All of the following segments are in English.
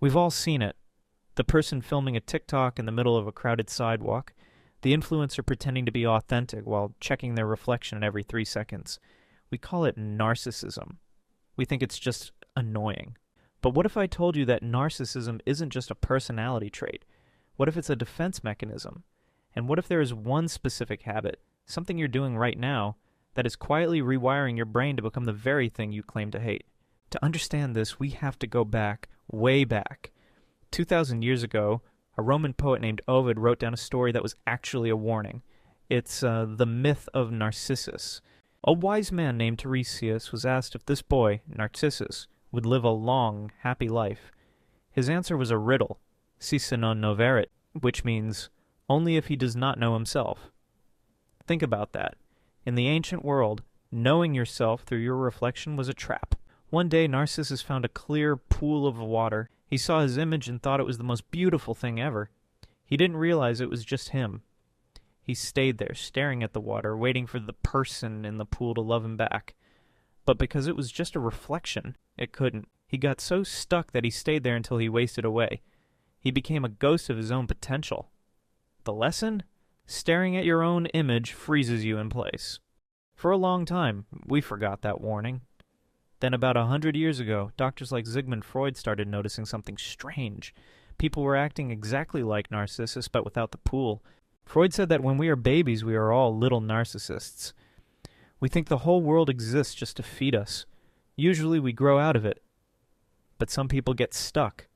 We've all seen it. The person filming a TikTok in the middle of a crowded sidewalk. The influencer pretending to be authentic while checking their reflection every 3 seconds. We call it narcissism. We think it's just annoying. But what if I told you that narcissism isn't just a personality trait? What if it's a defense mechanism? And what if there is one specific habit, something you're doing right now, that is quietly rewiring your brain to become the very thing you claim to hate? To understand this, we have to go back, way back. 2,000 years ago, a Roman poet named Ovid wrote down a story that was actually a warning. It's the myth of Narcissus. A wise man named Tiresias was asked if this boy, Narcissus, would live a long, happy life. His answer was a riddle, si se non noverit, which means, only if he does not know himself. Think about that. In the ancient world, knowing yourself through your reflection was a trap. One day, Narcissus found a clear pool of water. He saw his image and thought it was the most beautiful thing ever. He didn't realize it was just him. He stayed there, staring at the water, waiting for the person in the pool to love him back. But because it was just a reflection, it couldn't. He got so stuck that he stayed there until he wasted away. He became a ghost of his own potential. The lesson? Staring at your own image freezes you in place. For a long time, we forgot that warning. Then about 100 years ago, doctors like Sigmund Freud started noticing something strange. People were acting exactly like Narcissus, but without the pool. Freud said that when we are babies, we are all little narcissists. We think the whole world exists just to feed us. Usually we grow out of it. But some people get stuck.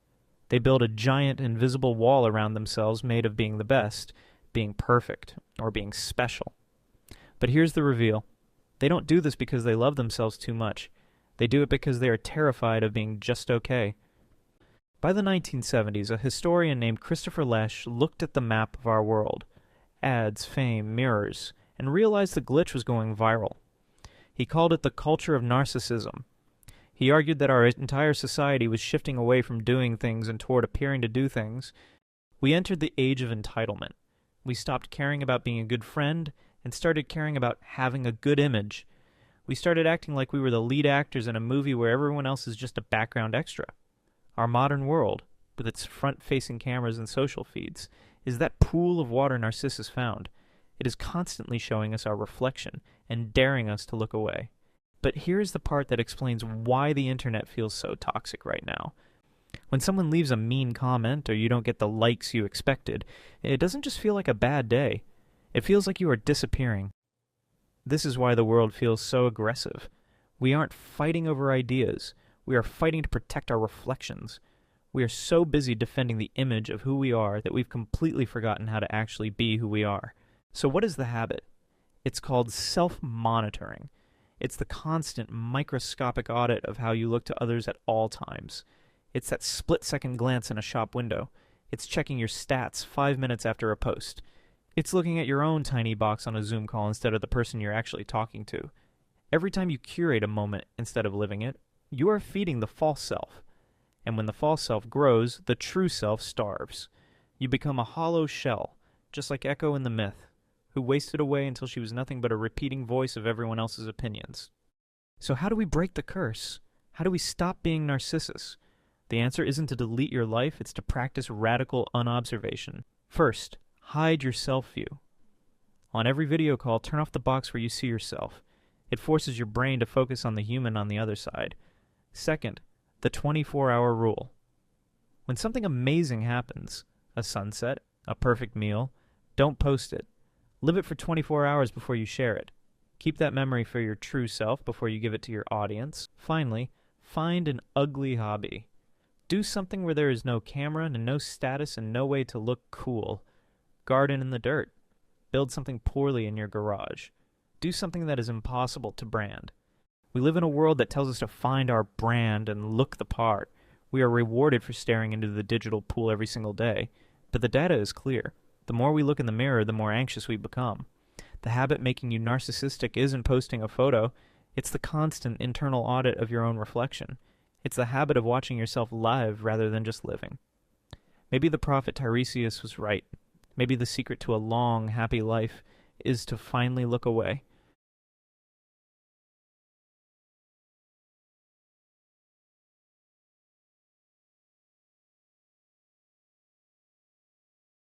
They build a giant invisible wall around themselves made of being the best, being perfect, or being special. But here's the reveal. They don't do this because they love themselves too much. They do it because they are terrified of being just okay. By the 1970s, a historian named Christopher Lesch looked at the map of our world, ads, fame, mirrors, and realized the glitch was going viral. He called it the culture of narcissism. He argued that our entire society was shifting away from doing things and toward appearing to do things. We entered the age of entitlement. We stopped caring about being a good friend and started caring about having a good image. We started acting like we were the lead actors in a movie where everyone else is just a background extra. Our modern world, with its front-facing cameras and social feeds, is that pool of water Narcissus found. It is constantly showing us our reflection and daring us to look away. But here's the part that explains why the internet feels so toxic right now. When someone leaves a mean comment or you don't get the likes you expected, it doesn't just feel like a bad day. It feels like you are disappearing. This is why the world feels so aggressive. We aren't fighting over ideas. We are fighting to protect our reflections. We are so busy defending the image of who we are that we've completely forgotten how to actually be who we are. So what is the habit? It's called self-monitoring. It's the constant microscopic audit of how you look to others at all times. It's that split-second glance in a shop window. It's checking your stats 5 minutes after a post. It's looking at your own tiny box on a Zoom call instead of the person you're actually talking to. Every time you curate a moment instead of living it, you are feeding the false self. And when the false self grows, the true self starves. You become a hollow shell, just like Echo in the myth, who wasted away until she was nothing but a repeating voice of everyone else's opinions. So how do we break the curse? How do we stop being Narcissus? The answer isn't to delete your life, it's to practice radical unobservation. First, hide your self-view. On every video call, turn off the box where you see yourself. It forces your brain to focus on the human on the other side. Second, the 24-hour rule. When something amazing happens, a sunset, a perfect meal, don't post it. Live it for 24 hours before you share it. Keep that memory for your true self before you give it to your audience. Finally, find an ugly hobby. Do something where there is no camera and no status and no way to look cool. Garden in the dirt. Build something poorly in your garage. Do something that is impossible to brand. We live in a world that tells us to find our brand and look the part. We are rewarded for staring into the digital pool every single day. But the data is clear. The more we look in the mirror, the more anxious we become. The habit making you narcissistic isn't posting a photo. It's the constant internal audit of your own reflection. It's the habit of watching yourself live rather than just living. Maybe the prophet Tiresias was right. Maybe the secret to a long, happy life is to finally look away.